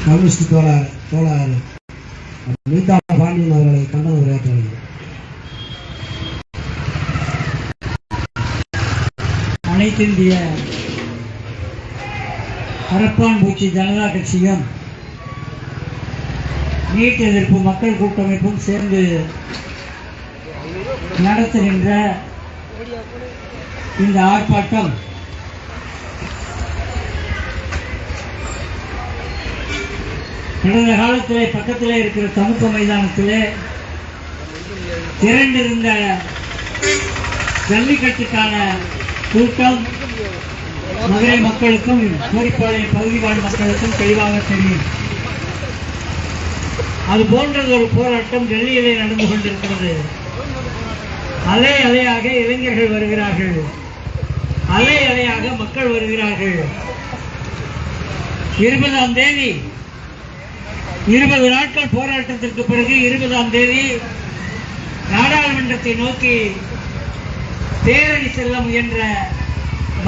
Communist தோழர் நீதா பாண்டியன் அவர்களை கண்டன உரையாற்ற வேண்டும். அனைத்து இந்திய கரப்பான்பூச்சி ஜனதா கட்சியும் நீட் எதிர்ப்பு மக்கள் கூட்டமைப்பும் சேர்ந்து நடத்துகின்ற இந்த ஆர்ப்பாட்டம் கடந்த காலத்திலே பக்கத்திலே இருக்கிற சமூக மைதானத்திலே திரண்டிருந்த ஜல்லிக்கட்டுக்கான கூட்டம் மதுரை மக்களுக்கும் கோரிப்பாளையம் பகுதி வாழ் மக்களுக்கும் தெளிவாக தெரியும். அது போன்றது ஒரு போராட்டம் டெல்லியிலே நடந்து கொண்டிருக்கிறது. அலை அலையாக இளைஞர்கள் வருகிறார்கள், அலை அலையாக மக்கள் வருகிறார்கள். 20ஆம் தேதி 20 நாட்கள் போராட்டத்திற்கு பிறகு 20ஆம் தேதி நாடாளுமன்றத்தை நோக்கி பேரணி செல்ல முயன்ற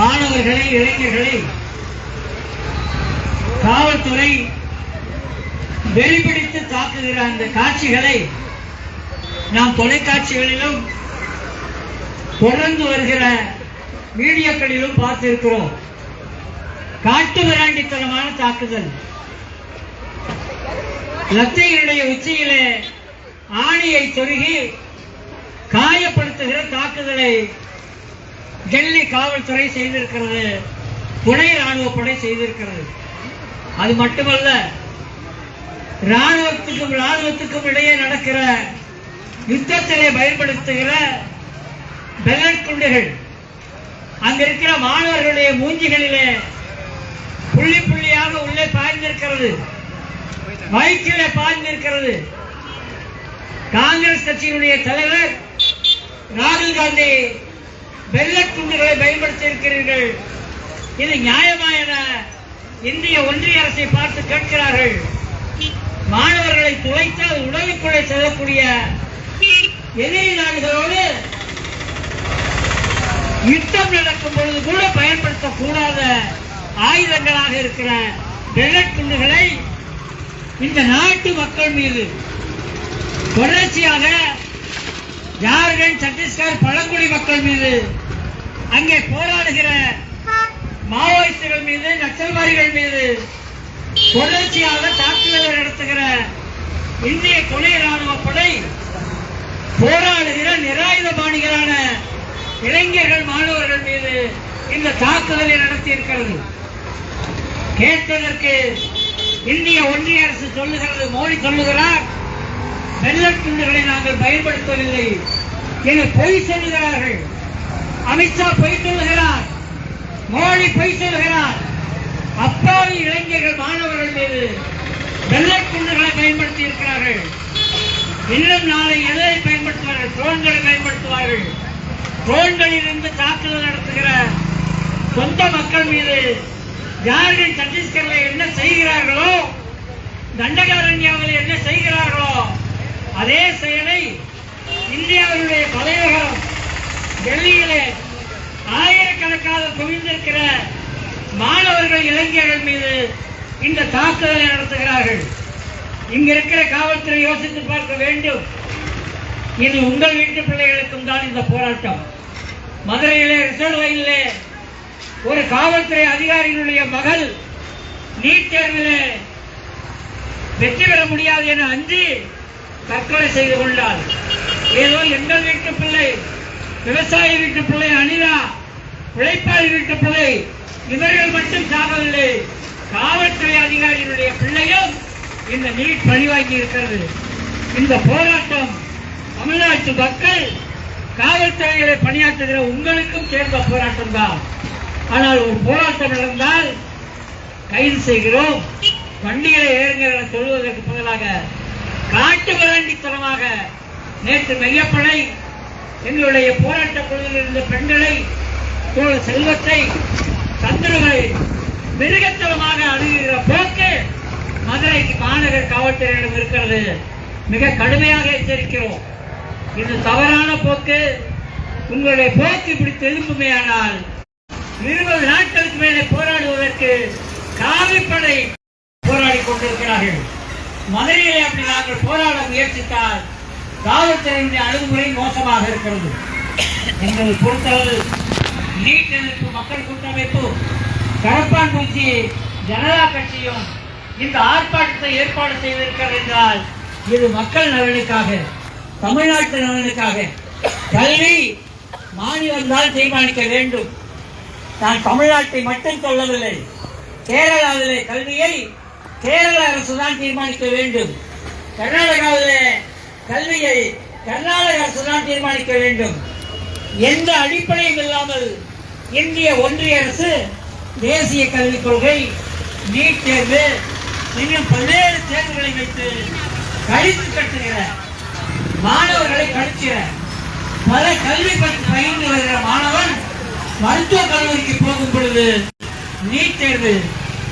மாணவர்களை, இளைஞர்களை காவல்துறை வெளிப்பிடித்து தாக்குகிற அந்த காட்சிகளை நாம் தொலைக்காட்சிகளிலும் தொடர்ந்து வருகிற வீடியோக்களிலும் பார்த்திருக்கிறோம். காட்டு மிராண்டித்தனமான தாக்குதல், லத்தைகளுடைய உச்சியிலே ஆணியை சொருகி காயப்படுத்துகிற தாக்குதலை டெல்லி காவல்துறை செய்திருக்கிறது, துணை ராணுவப்படை செய்திருக்கிறது. அது மட்டுமல்ல, ராணுவத்துக்கும் இடையே நடக்கிற யுத்தத்திலே பயன்படுத்துகிற பெல்லட் குண்டுகள் அங்கிருக்கிற மாணவர்களுடைய மூஞ்சிகளிலே புள்ளி புள்ளியாக உள்ளே பாய்ந்திருக்கிறது, வயிற்றிலே பாய்ந்திருக்கிறது. காங்கிரஸ் கட்சியினுடைய தலைவர் ராகுல் காந்தி பெல்லட் குண்டுகளை பயன்படுத்தி இருக்கிறீர்கள், இது நியாயமா என இந்திய ஒன்றிய அரசை பார்த்து கேட்கிறார்கள். மாணவர்களை துளைத்தால் உடலுக்குள்ளே செல்லக்கூடிய எதிரி நாடுகளோடு யுத்தம் நடக்கும் பொழுது கூட பயன்படுத்தக்கூடாத ஆயுதங்களாக இருக்கிற பெல்லட் குண்டுகளை இந்த நாட்டு மக்கள் மீது தொடர்ச்சியாக ஜார்க்கண்ட், சத்தீஸ்கர் பழங்குடி மக்கள் மீது, அங்கே போராடுகிற மாவோயிஸ்டுகள் மீது, நக்சல்வாதிகள் மீது தொடர்ச்சியாக தாக்குதலை நடத்துகிற இந்திய துணை ராணுவப்படை போராடுகிற நிராயுதபாணிகளான இளைஞர்கள், மாணவர்கள் மீது இந்த தாக்குதலை நடத்தியிருக்கிறது. கேட்பதற்கு இந்திய ஒன்றிய அரசு சொல்லுகிறது, மோடி சொல்லுகிறார் பெல்லட் குண்டுகளை நாங்கள் பயன்படுத்தவில்லை என பொய் சொல்லுகிறார்கள். அமித்ஷா பொய் சொல்லுகிறார், மோடி பொய் சொல்லுகிறார். அப்பாவி இளைஞர்கள், மாணவர்கள் மீது பெல்லட் குண்டுகளை பயன்படுத்தி இருக்கிறார்கள். இன்னும் நாளை எதை பயன்படுத்துவார்கள்? ட்ரோன்களை பயன்படுத்துவார்கள். ட்ரோன்களில் இருந்து தாக்குதல் நடத்துகிற சொந்த மக்கள் மீது ஜார்க்கண்ட், சத்தீஸ்கரில் என்ன செய்கிறார்களோ, தண்டகாரண்யாவில் என்ன செய்கிறார்களோ அதே செயலை இந்தியாவுடைய தலைநகரம் டெல்லியிலே ஆயிரக்கணக்காக குவிந்திருக்கிற மாணவர்கள், இளைஞர்கள் மீது இந்த தாக்குதலை நடத்துகிறார்கள். இங்க இருக்கிற காவல்துறை யோசித்து பார்க்க வேண்டும். இது உங்கள் வீட்டு பிள்ளைகளுக்கும் தான் இந்த போராட்டம். மதுரையிலே ரிசர்வ் ரயிலே ஒரு காவல்துறை அதிகாரியினுடைய மகள் நீட் தேர்விலே வெற்றி பெற முடியாது என அஞ்சி தற்கொலை செய்து கொண்டார். ஏதோ எங்கள் வீட்டு பிள்ளை, விவசாய வீட்டு பிள்ளை அனிதா, உழைப்பாளி வீட்டு பிள்ளை, இவர்கள் மட்டும் சாகவில்லை, காவல்துறை அதிகாரியினுடைய பிள்ளையும் இந்த நீட் பழிவாங்கி இருக்கிறது. இந்த போராட்டம் தமிழ்நாட்டு மக்கள், காவல்துறைகளை பணியாற்றுகிற உங்களுக்கும் சேர்ந்த போராட்டம் தான். ஆனால் ஒரு போராட்டம் நடந்தால் கைது செய்கிறோம், வண்டிகளை ஏறுங்கள் என சொல்வதற்கு பதிலாக காட்டு மிராண்டித்தனமாக நேற்று மையப்படை எங்களுடைய போராட்ட குழுவில் இருந்த பெண்களை, செல்வத்தை, சந்திரனை மிருகத்தனமாக அணுகுகிற போக்கு மதுரை மாநகர் காவல்துறையிடம் இருக்கிறது. மிக கடுமையாக எச்சரிக்கிறோம். இது தவறான போக்கு. உங்களுடைய போக்கு இப்படி திரும்புமையானால் 20 நாட்களுக்கு மேலே போராடுவதற்கு காவிப்படை போராடி கொண்டிருக்கிறார்கள். மதுரையிலே அப்படி நாங்கள் போராட முயற்சித்தால் காவல்துறையினுடைய அணுகுமுறை மோசமாக இருக்கிறது. எங்களை பொறுத்தளவு நீட் எதிர்ப்பு மக்கள் கூட்டமைப்பு, கரப்பான்பூச்சி ஜனதா கட்சியும் இந்த ஆர்ப்பாட்டத்தை ஏற்பாடு செய்திருக்கிறது என்றால் இது மக்கள் நலனுக்காக, தமிழ்நாட்டு நலனுக்காக. கல்வி மாநிலம்தான் தீர்மானிக்க வேண்டும். நான் தமிழ்நாட்டை மட்டும் சொல்லவில்லை, கேரளாவிலே கல்வியை கேரள அரசுதான் தீர்மானிக்க வேண்டும். கர்நாடகாவிலே கல்வியை கர்நாடக அரசுதான் தீர்மானிக்க வேண்டும். எந்த அடிப்படையும் இல்லாமல் இந்திய ஒன்றிய அரசு தேசிய கல்விக் கொள்கை, நீட் தேர்வு, இன்னும் பல்வேறு தேர்வுகளை வைத்து கழித்து கட்டுகிற மாணவர்களை கழிக்கிற பல கல்வி பயின்று வருகிற மாணவன் மருத்துவக் கல்லூரிக்கு போகும் பொழுது நீட் தேர்வு,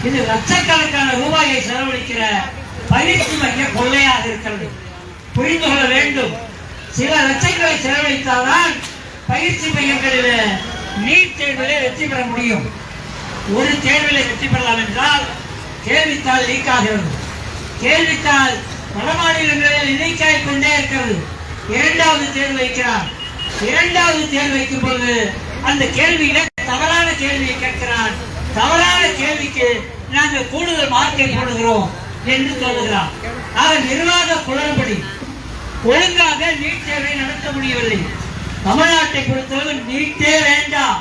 இது லட்சக்கணக்கான ரூபாயை செலவழிக்கிற பயிற்சி மைய கொள்ளையாக இருக்கிறது. புரிந்து கொள்ள வேண்டும். சில லட்சங்களை செலவழித்தால்தான் பயிற்சி மையங்களில் நீட் தேர்விலே வெற்றி பெற முடியும். ஒரு தேர்விலே வெற்றி பெறலாம் என்றால் கேள்வித்தாள் லீக் ஆகிறது. கேள்வித்தாள் வட மாநிலங்களில் இணைக்காய் கொண்டே இருக்கிறது. இரண்டாவது தேர்வு வைக்கிறார். இரண்டாவது தேர்வு வைக்கும் பொழுது அந்த கேள்வியில தவறான கேள்வியை கேட்கிறான். தவறான கேள்விக்கு நாங்கள் கூடுதல் மார்க்கை போடுகிறோம் என்று சொல்லுகிறார். ஆக நிர்வாக குளறுபடி, ஒழுங்காக நீட் தேர்வை நடத்த முடியவில்லை. தமிழ்நாட்டை பொறுத்தவரை நீட்டே வேண்டாம்.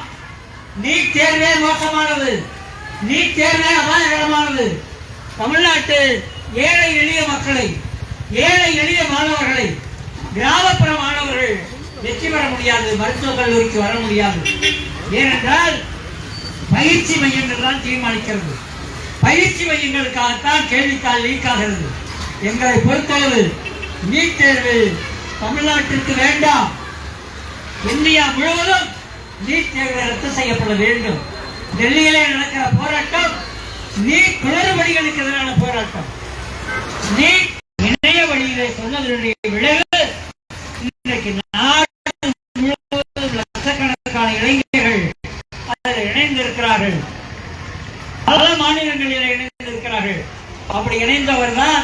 நீட் தேர்வே மோசமானது. நீட் தேர்வே அபாயகரமானது. தமிழ்நாட்டு ஏழை எளிய மக்களை, ஏழை எளிய மாணவர்களை, கிராமப்புற மாணவர்கள் வெற்றி பெற முடியாது, மருத்துவக் கல்லூரிக்கு வர முடியாது. ஏனென்றால் பயிற்சி மையங்கள் தான் தீர்மானிக்கிறது. பயிற்சி மையங்களுக்காகத்தான் கேள்வித்தாள் லீக் ஆகிறது. எங்களை பொறுத்தளவு நீட் தேர்வு தமிழ்நாட்டிற்கு வேண்டாம். இந்தியா முழுவதும் நீட் தேர்வு ரத்து செய்யப்பட வேண்டும். டெல்லியிலே நடக்கிற போராட்டம் நீட் குளறுபடிகளுக்கு எதிரான போராட்டம். நீட் இணைய வழியிலே சொன்னதனுடைய விளைவு இன்றைக்கு நாடு முழுவதும் லட்சக்கணக்கான இளைஞர்கள் அதில் இணைந்திருக்கிறார்கள். பல மாநிலங்களில் இணைந்திருக்கிறார்கள். அப்படி இணைந்தவர் தான்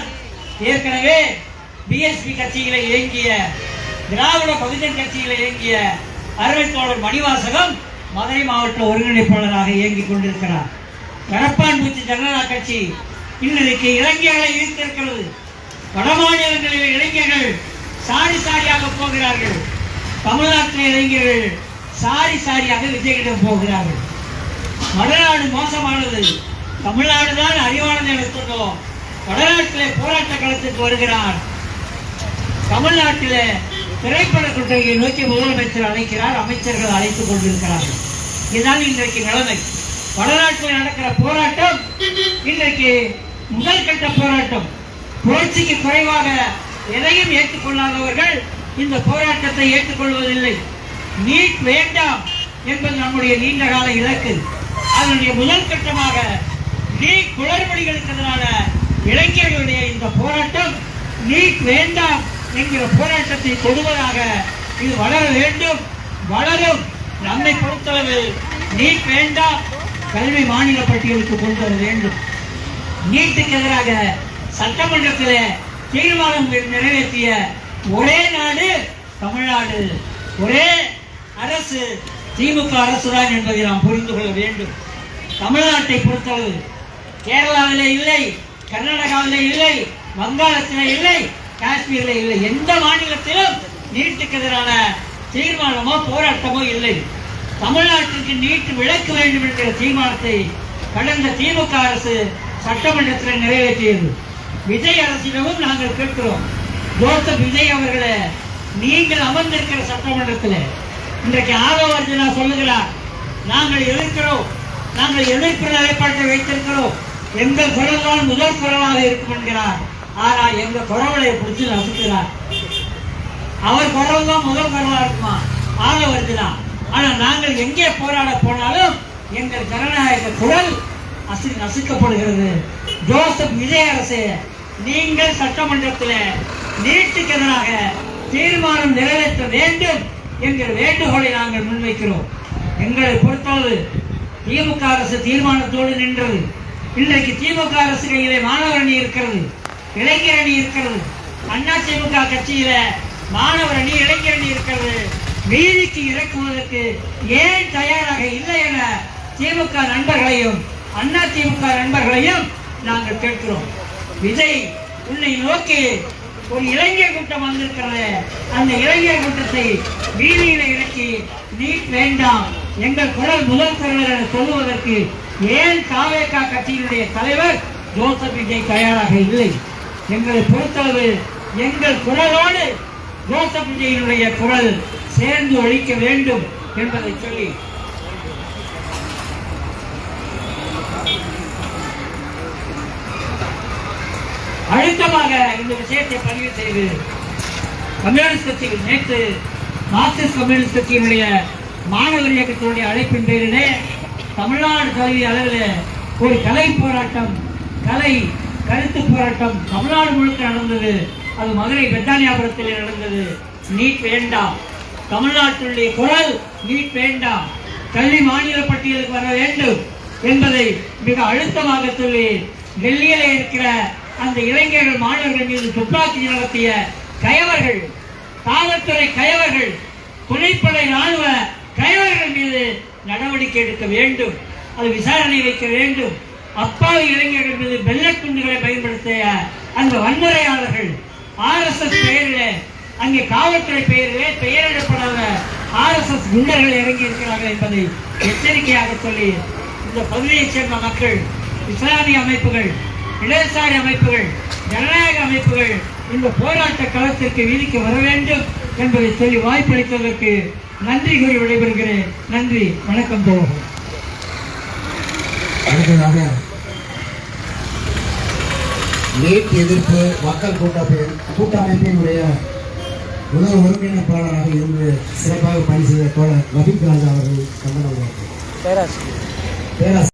ஏற்கனவே பிஎஸ்பி கட்சிகளை இயங்கிய, திராவிட பகுஜன் கட்சிகளை இயங்கிய அருமை தோழர் மணிவாசகம் மதுரை மாவட்ட ஒருங்கிணைப்பாளராக இயங்கிக் கொண்டிருக்கிறார். கரப்பான்பூச்சி ஜனதா கட்சி இன்றைக்கு இளைஞர்களை ஈர்த்திருக்கிறது. வட மாநிலங்களில் இளைஞர்கள் சாரி சாரியாக போகிறார்கள். தமிழ்நாட்டில் இளைஞர்கள் சாரி சாரியாக விஜயிடம் போகிறார்கள். வடநாடு மோசமானது, தமிழ்நாடு தான் அறிவானது என சொன்னோம். வடநாட்டிலே போராட்ட களத்துக்கு வருகிறார். தமிழ்நாட்டிலே திரைப்பட கொள்கையை நோக்கி முதலமைச்சர் அழைக்கிறார், அமைச்சர்கள் அழைத்துக் கொண்டிருக்கிறார்கள். இதுதான் இன்றைக்கு நிலைமை. வடநாட்டில் நடக்கிற போராட்டம் இன்றைக்கு முதல் கட்ட போராட்டம். புரட்சிக்கு குறைவாக எதையும் ஏற்றுக்கொள்ளாதவர்கள் இந்த போராட்டத்தை ஏற்றுக்கொள்வதில்லை. நீட் வேண்டாம் என்பது நம்முடைய நீண்ட கால இலக்கு. அதனுடைய முதல் கட்டமாக நீட் குளறுபடிகளுக்கு எதிரான இளைஞர்களுடைய இந்த போராட்டம் நீட் வேண்டாம் என்கிற போராட்டத்தை தொடுவதாக இது வளர வேண்டும், வளரும். நம்மை பொறுத்தளவு நீட் வேண்டாம், கல்வி மாநில பட்டியலுக்கு கொண்டு வர வேண்டும். நீட்டுக்கு எதிராக சட்டமன்றத்தில் தீர்மானம் நிறைவேற்றிய ஒரே நாடு தமிழ்நாடு, ஒரே அரசு திமுக அரசுதான் என்பதை நாம் புரிந்து கொள்ள வேண்டும். தமிழ்நாட்டை பொறுத்தளவு கேரளாவிலே இல்லை, கர்நாடகாவிலே இல்லை, வங்காளத்திலே இல்லை, காஷ்மீரில் இல்லை, எந்த மாநிலத்திலும் நீட்டுக்கு எதிரான தீர்மானமோ போராட்டமோ இல்லை. தமிழ்நாட்டிற்கு நீட் விலக்க வேண்டும் என்கிற தீர்மானத்தை கடந்த திமுக அரசு சட்டமன்றத்தில் நிறைவேற்றியது. விஜய் அரசிடமும் நாங்கள் கேட்கிறோம், ஜோசப் விஜய் அவர்களே, நீங்கள் அமர்ந்திருக்கிற சட்டமன்றத்தில் இன்றைக்கு ஆரோவர்ஜனா சொல்லுகிறார், நாங்கள் எதிர்க்கிறோம், நாங்கள் எதிர்ப்பு நிலைப்பாட்டை வைத்திருக்கிறோம், எங்கள் குரல் தான் முதல் குரலாக இருக்கும் என்கிறார். ஆனால் எங்கள் குரலை பிடிச்சி நசுக்கிறார். அவர் குரல் தான் முதல் குரலாக இருக்குமா ஆரோவர்ஜனா. ஆனால் நாங்கள் எங்கே போராட போனாலும் எங்கள் ஜனநாயக குரல் நசுக்கப்படுகிறது. ஜோசப் விஜய் அரசு, நீங்கள் சட்டமன்றத்தில் நீட்டுக்கு எதிராக தீர்மானம் நிறைவேற்ற வேண்டும் என்கிற வேண்டுகோளை நாங்கள் முன்வைக்கிறோம். எங்களை பொறுத்தளவு திமுக அரசு தீர்மானத்தோடு நின்றது. இன்றைக்கு திமுக அரசு கையிலே மாணவர் அணி இருக்கிறது, இளைஞர் அணி இருக்கிறது. அண்ணா திமுக கட்சியில மாணவர் அணி, இளைஞர் அணி இருக்கிறது. வீதிக்கு இறக்குவதற்கு ஏன் தயாராக இல்லை என திமுக நண்பர்களையும் அண்ணா திமுக நண்பர்களையும் நாங்கள் கேட்கிறோம். விஜய், உன்னை நோக்கி ஒரு இளைஞர் கூட்டம் வந்திருக்கிறது. அந்த இளைஞர் கூட்டத்தை வீதியில இறக்கி நீட் வேண்டாம், எங்கள் குரல் முதல் குரல் என சொல்லுவதற்கு ஏன் தாவேக கட்சியினுடைய தலைவர் ஜோசப் விஜய் தயாராக இல்லை? எங்களை பொறுத்தளவு எங்கள் குரலோடு ஜோசப் விஜயினுடைய குரல் சேர்ந்து ஒழிக்க வேண்டும் என்பதை சொல்லி அழுத்தமாக இந்த விஷயத்தை பதிவு செய்து கம்யூனிஸ்ட் கட்சிகள் நேற்று மார்க்சிஸ்ட் கம்யூனிஸ்ட் கட்சியினுடைய மாணவர் இயக்கத்தினுடைய அழைப்பின் பேரிலே தமிழ்நாடு கல்வி அளவில் ஒரு கலை போராட்டம், கலை கருத்து போராட்டம் தமிழ்நாடு முழுக்க நடந்தது. அது மதுரை பெத்தானியாபுரத்தில் நடந்தது. நீட் வேண்டாம், தமிழ்நாட்டினுடைய குரல் நீட் வேண்டாம், கல்வி மாநில பட்டியலுக்கு வர வேண்டும் என்பதை மிக அழுத்தமாக சொல்லி டெல்லியிலே இருக்கிற அந்த இளைஞர்கள் மாணவர்கள் மீது துப்பாக்கி நடத்திய கயவர்கள், காவல்துறை கயவர்கள், துணைப்படை ராணுவ கயவர்கள் மீது நடவடிக்கை எடுக்க வேண்டும், அது விசாரணை வைக்க வேண்டும். அப்பாவி இளைஞர்கள் மீது வெள்ளக்குண்டுகளை பயன்படுத்திய அந்த வன்முறையாளர்கள் RSS பெயரிலே, அங்கே காவல்துறை பெயரிலே பெயரிடப்படாத RSS குண்டர்கள் இறங்கி இருக்கிறார்கள் என்பதை எச்சரிக்கையாக சொல்லி இந்த பகுதியைச் சேர்ந்த மக்கள், இஸ்லாமிய அமைப்புகள், இடதுசாரி அமைப்புகள், ஜனநாயக அமைப்புகள் இந்த போராட்ட களத்திற்கு வீதிக்கு வர வேண்டும் என்பதை சொல்லி வாய்ப்பளித்ததற்கு நன்றி கூறி விடைபெறுகிறேன். நன்றி, வணக்கம் தோழர்கள். அடுத்ததாக நீட் எதிர்ப்பு மக்கள் கூட்டமைப்பினுடைய முதல் ஒருங்கிணைப்பாளராக இருந்து சிறப்பாக பணி செய்த தோழர் ரஃபீக் ராஜா அவர்கள் கண்டனம்.